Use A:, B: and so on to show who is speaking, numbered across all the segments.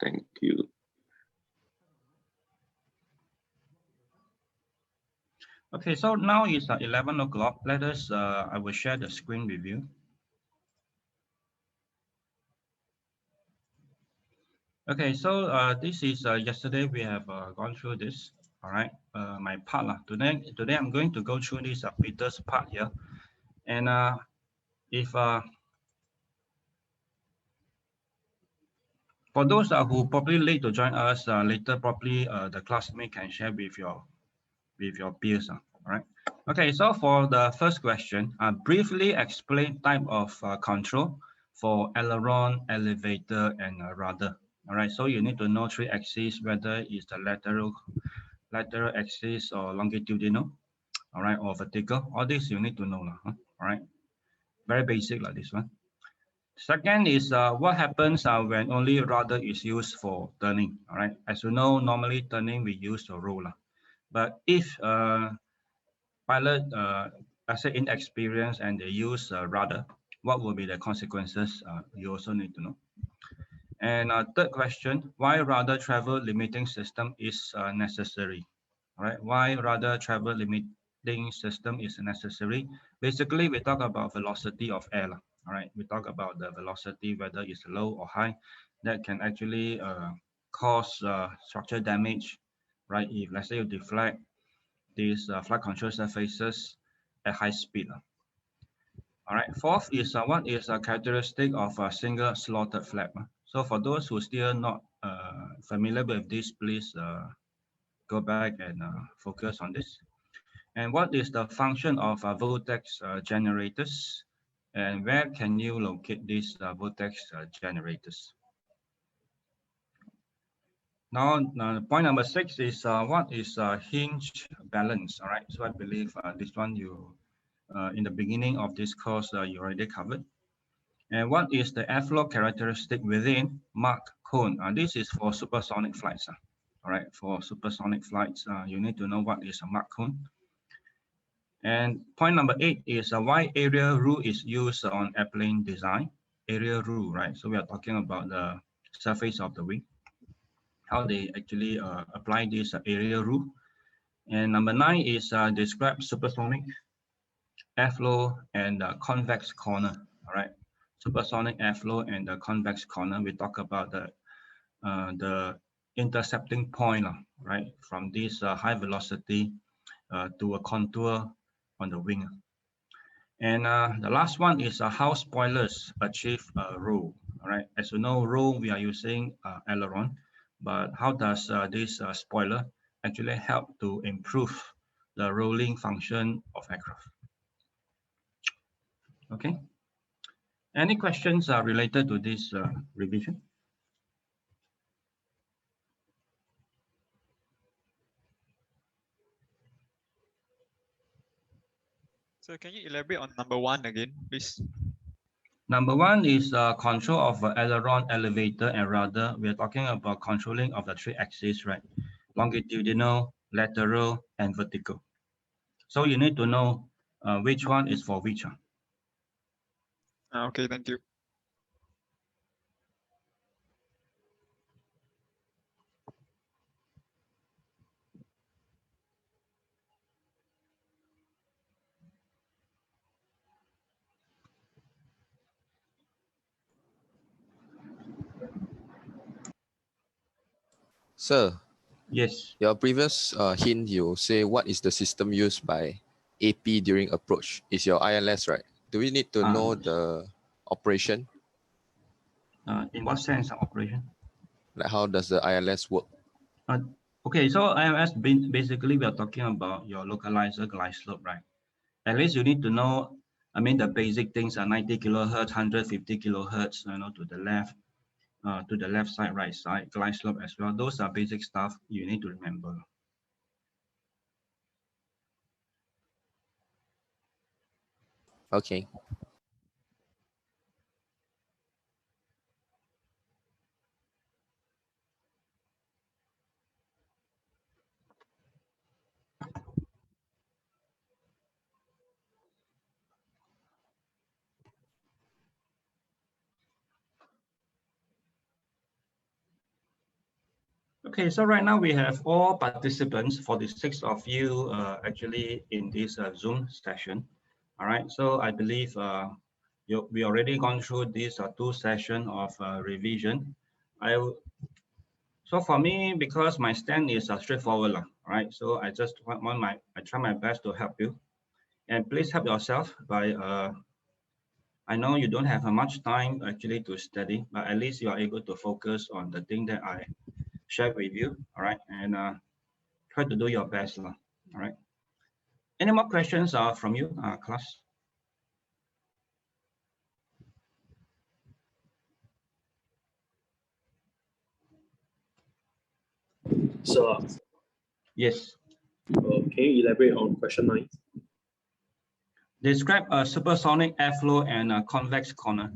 A: Thank you.
B: Okay, so now it's 11 o'clock. Let us, I will share the screen with you. Okay, so this is yesterday we have gone through this. All right, my part lah. Today I'm going to go through this Peter's part here, and if for those who probably late to join us later, probably the classmate can share with your peers. All right. Okay, so for the first question, briefly explain type of control for aileron, elevator, and rudder. All right, so you need to know three axes, whether it's the lateral axis or longitudinal, all right, or vertical. All this you need to know, huh? All right, very basic like this one. Second is what happens when only rudder is used for turning. All right, as you know, normally turning we use the roller, but if pilot, I say inexperienced and they use rudder, what will be the consequences? You also need to know. And third question, why rudder travel limiting system is necessary? All right, why rudder travel limiting system is necessary? Basically, we talk about velocity of air. All right, we talk about the velocity, whether it's low or high, that can actually cause structural damage, right? If let's say you deflect these flight control surfaces at high speed. All right, fourth is what is a characteristic of a single slotted flap. So for those who still not familiar with this, please go back and focus on this. And what is the function of vortex generators? And where can you locate these vortex generators? Now, point number 6 is what is hinge balance? All right, so I believe this one you, in the beginning of this course, you already covered. And what is the airflow characteristic within Mach cone? This is for supersonic flights. All right, for supersonic flights, you need to know what is a Mach cone. And point number 8 is why area rule is used on airplane design. Area rule, right? So we are talking about the surface of the wing, how they actually apply this area rule. And number 9 is describe supersonic airflow and convex corner. All right, supersonic airflow and the convex corner. We talk about the intercepting point, right, from this high velocity to a contour on the wing. And the last one is how spoilers achieve roll. All right, as you know, roll we are using aileron, but how does this spoiler actually help to improve the rolling function of aircraft? Okay. Any questions related to this revision?
C: So can you elaborate on number 1 again, please?
B: Number 1 is control of aileron, elevator, and rudder. We are talking about controlling of the three axes, right? Longitudinal, lateral, and vertical. So you need to know which one is for which one.
C: Okay, thank you.
D: Sir,
B: yes.
D: Your previous hint, you say what is the system used by AP during approach? Is your ILS, right? Do we need to know the operation?
B: In what sense of operation?
D: Like how does the ILS work?
B: Okay, so ILS basically we are talking about your localizer glide slope, right? At least you need to know, I mean, the basic things are 90 kilohertz, 150 kilohertz, you know, to the left side, right side, glide slope as well. Those are basic stuff you need to remember.
D: Okay.
B: Okay, so right now we have all participants, 46 of you actually in this Zoom session. All right, so I believe we already gone through this two session of revision. So for me, because my stand is straightforward, right? So I just I try my best to help you, and please help yourself by I know you don't have much time actually to study, but at least you are able to focus on the thing that I share with you. All right, and try to do your best, all right? Any more questions from you, class?
A: So,
B: Yes.
A: can you elaborate on question 9?
B: Describe a supersonic airflow and a convex corner.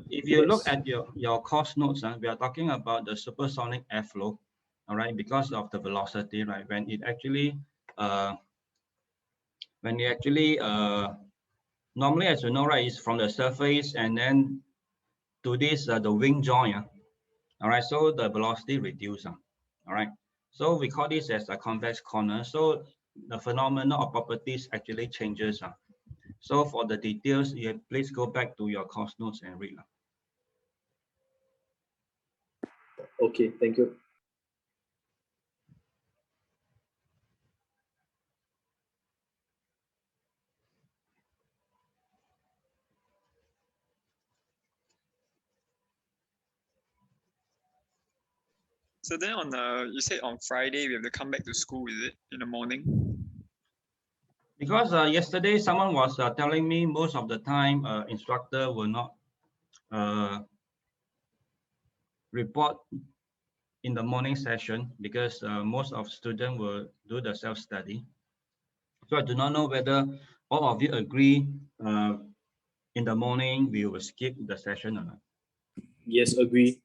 B: If you look
A: Yes.
B: at your course notes, we are talking about the supersonic airflow, all right, because of the velocity, right? When it actually, normally, as you know, right, it's from the surface and then to this, the wing joint, all right, so the velocity reduces, all right. So we call this as a convex corner. So the phenomenon or properties actually changes. So for the details, please go back to your course notes and read.
A: Okay, thank you.
C: So then you said on Friday we have to come back to school, is it, in the morning?
B: Because yesterday someone was telling me most of the time instructor will not report in the morning session because most of students will do the self-study. So I do not know whether all of you agree in the morning we will skip the session or not.
A: Yes, agree.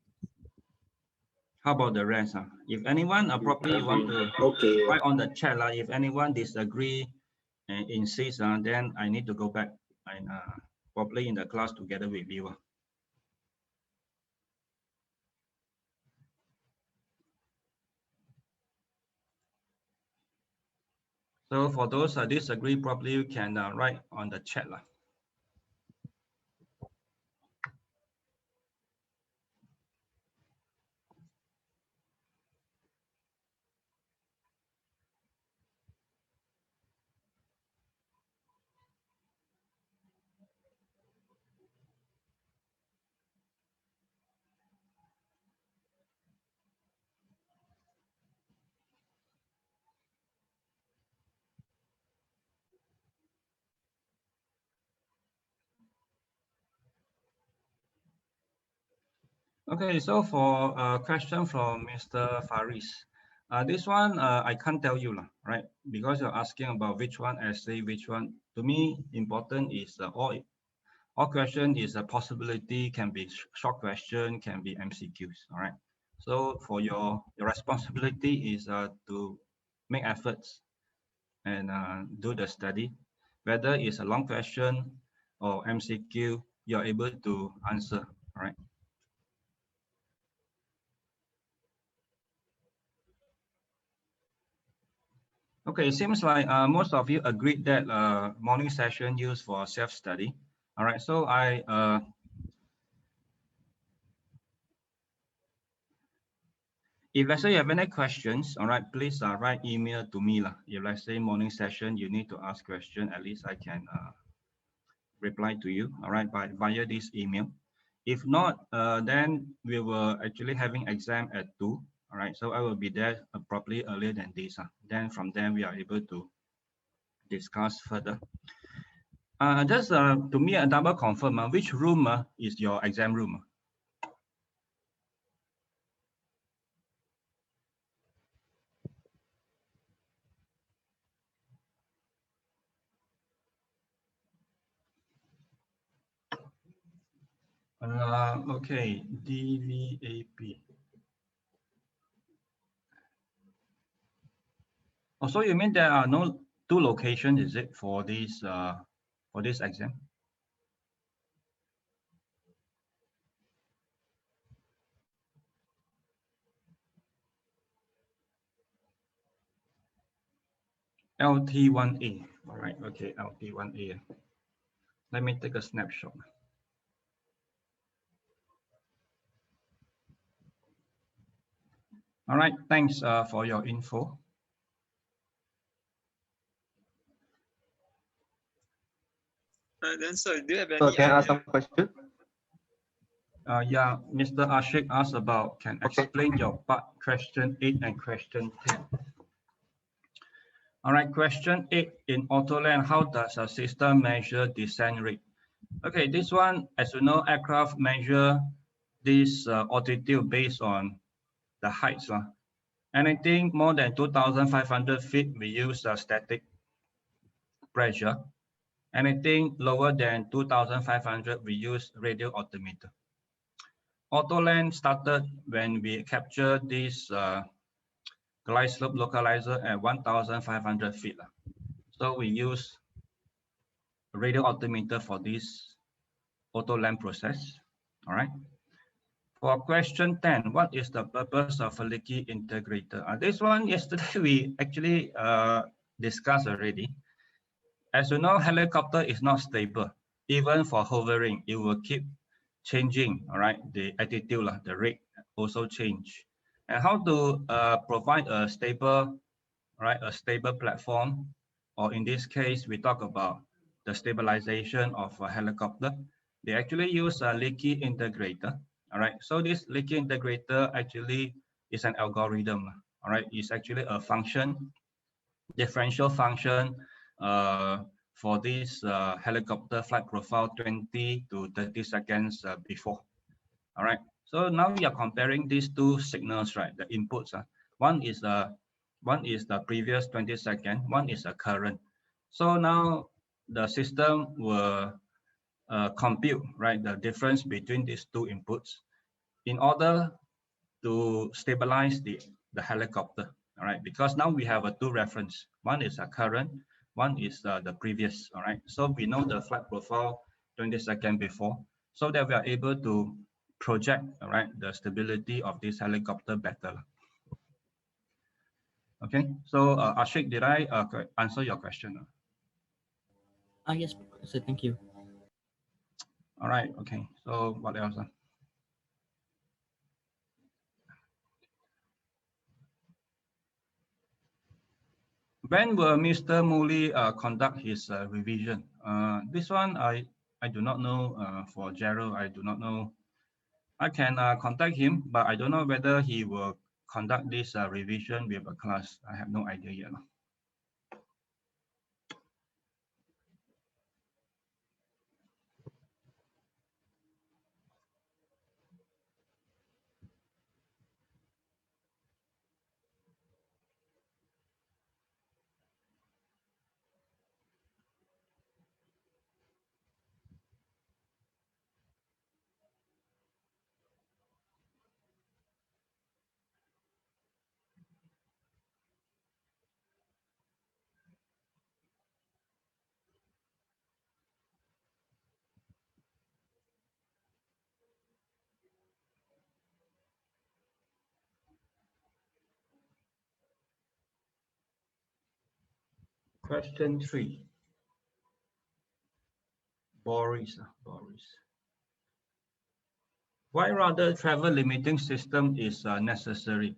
B: How about the rest? If anyone probably you want to write on the chat, if anyone disagree and insist, then I need to go back and probably in the class together with you. So for those that disagree, probably you can write on the chat. Okay, so for a question from Mr. Faris, this one I can't tell you, right? Because you're asking about which one essay, which one. To me, important is all question is a possibility, can be short question, can be MCQs, all right? So for your responsibility is to make efforts and do the study. Whether it's a long question or MCQ, you're able to answer, all right? Okay, it seems like most of you agreed that morning session used for self-study. All right, so if let's say you have any questions, all right, please write email to me. If let's say morning session, you need to ask question, at least I can reply to you, all right, via this email. If not, then we will actually having exam at 2, all right, so I will be there probably earlier than this. Then from there, we are able to discuss further. Just to me, a double confirm, which room is your exam room? Okay, DVAP. Oh, so you mean there are no 2 locations, is it, for this exam? LT1A. All right, okay, LT1A. Let me take a snapshot. All right, thanks for your info.
C: Then, sir, do you have any
E: So can I ask
C: idea?
E: some question?
B: Yeah, Mr. Ashik asked about, can explain your part question 8 and question 10. All right, question 8 in Autoland, how does a system measure descent rate? Okay, this one, as you know, aircraft measure this altitude based on the heights. Anything more than 2,500 feet, we use static pressure. Anything lower than 2,500, we use radial altimeter. Autoland started when we captured this glide slope localizer at 1,500 feet. So we use radial altimeter for this Autoland process. All right. For question 10, what is the purpose of a Leaky integrator? This one, yesterday we actually discussed already. As you know, helicopter is not stable. Even for hovering, it will keep changing, all right? The attitude, the rate also change. And how to provide a stable, right? A stable platform, or in this case, we talk about the stabilization of a helicopter. They actually use a Leaky integrator, all right? So this Leaky integrator actually is an algorithm, all right? It's actually a function, differential function for this helicopter flight profile 20 to 30 seconds before. All right. So now we are comparing these two signals, right? The inputs. One is the previous 20 second. One is a current. So now the system will compute, right, the difference between these two inputs in order to stabilize the helicopter. All right, because now we have a two reference. One is a current, one is the previous. All right, so we know the flight profile 20 seconds before, so that we are able to project, all right, the stability of this helicopter better. Okay, so Ashik, did I answer your question?
F: Yes, sir, thank you.
B: All right, okay, so what else? When will Mr. Mooley conduct his revision? This one I do not know. For Gerald, I do not know. I can contact him, but I don't know whether he will conduct this revision with a class. I have no idea yet. Question 3. Boris. Why rudder travel limiting system is necessary?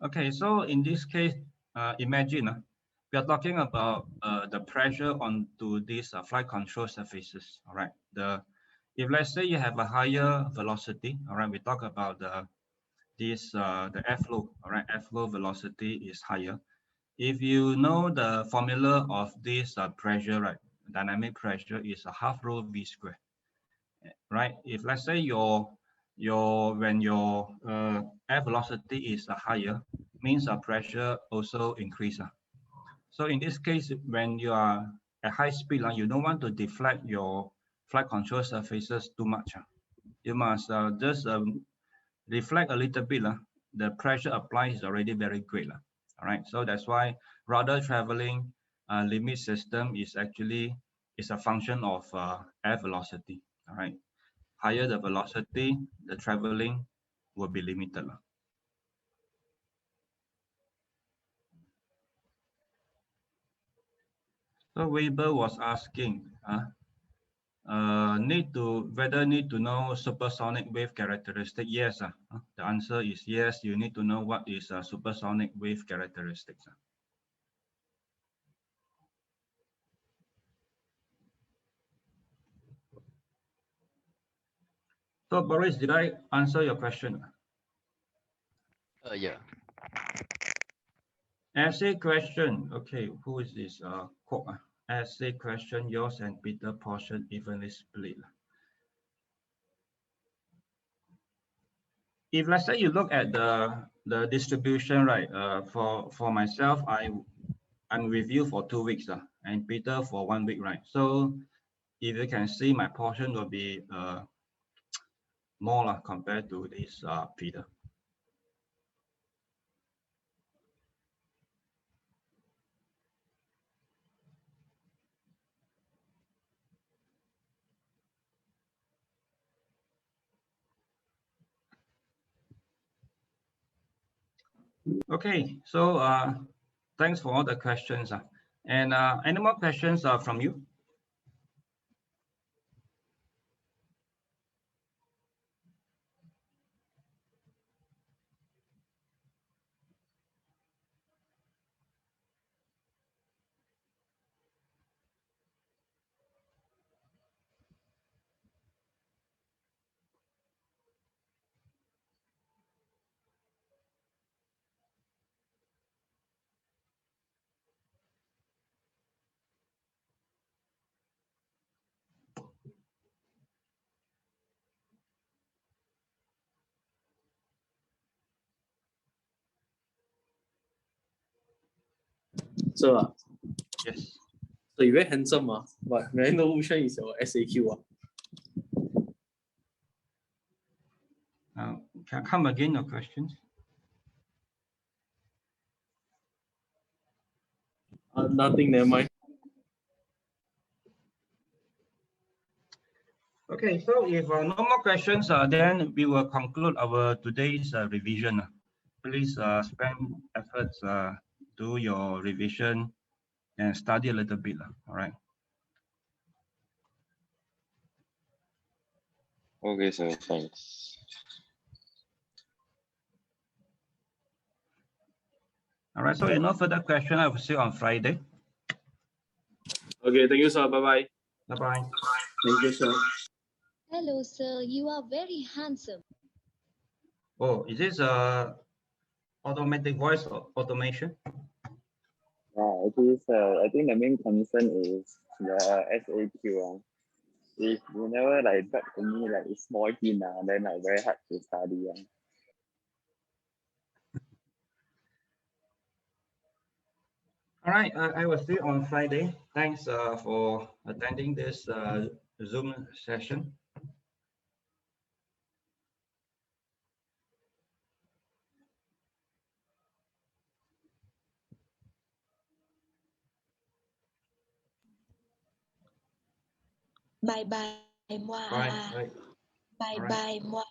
B: Okay, so in this case, imagine we are talking about the pressure onto these flight control surfaces. All right, if let's say you have a higher velocity, all right, we talk about the airflow. All right, airflow velocity is higher. If you know the formula of this pressure, right, dynamic pressure is a half rho v square, right? If let's say when your air velocity is higher, means pressure also increase. So in this case, when you are at high speed, you don't want to deflect your flight control surfaces too much. You must just reflect a little bit. The pressure applied is already very great. All right, so that's why rudder traveling limit system is actually a function of air velocity. All right, higher the velocity, the traveling will be limited. So Weber was asking, whether need to know supersonic wave characteristic. Yes, the answer is yes. You need to know what is supersonic wave characteristics. So Boris, did I answer your question?
D: Yeah.
B: Essay question. Okay, who is this? Kwok, essay question. Yours and Peter portion evenly split. If let's say you look at the distribution, right? For myself, I'm with you for 2 weeks, and Peter for 1 week, right? So if you can see, my portion will be more compared to this Peter. Okay, so thanks for all the questions. And any more questions from you?
A: So,
B: Yes.
A: so you very handsome, but may I know which one is your SAQ?
B: Can come again your questions?
A: Nothing, never mind.
B: Okay, so if no more questions, then we will conclude our today's revision. Please spend efforts, do your revision and study a little bit. All right.
E: Okay, sir. Thanks.
B: All right. So if no further question, I will see you on Friday.
A: Okay, thank you, sir. Bye-bye.
B: Bye-bye.
A: Thank you, sir.
G: Hello, sir. You are very handsome.
B: Oh, is this automatic voice automation?
E: Yeah, actually, sir, I think the main concern is the SAQ. If you never drop to me a small hint, then very hard to study.
B: All right. I will see you on Friday. Thanks for attending this Zoom session.
G: Bye bye, moi.
B: Bye. Bye.
G: Bye
B: All right.
G: bye, moi.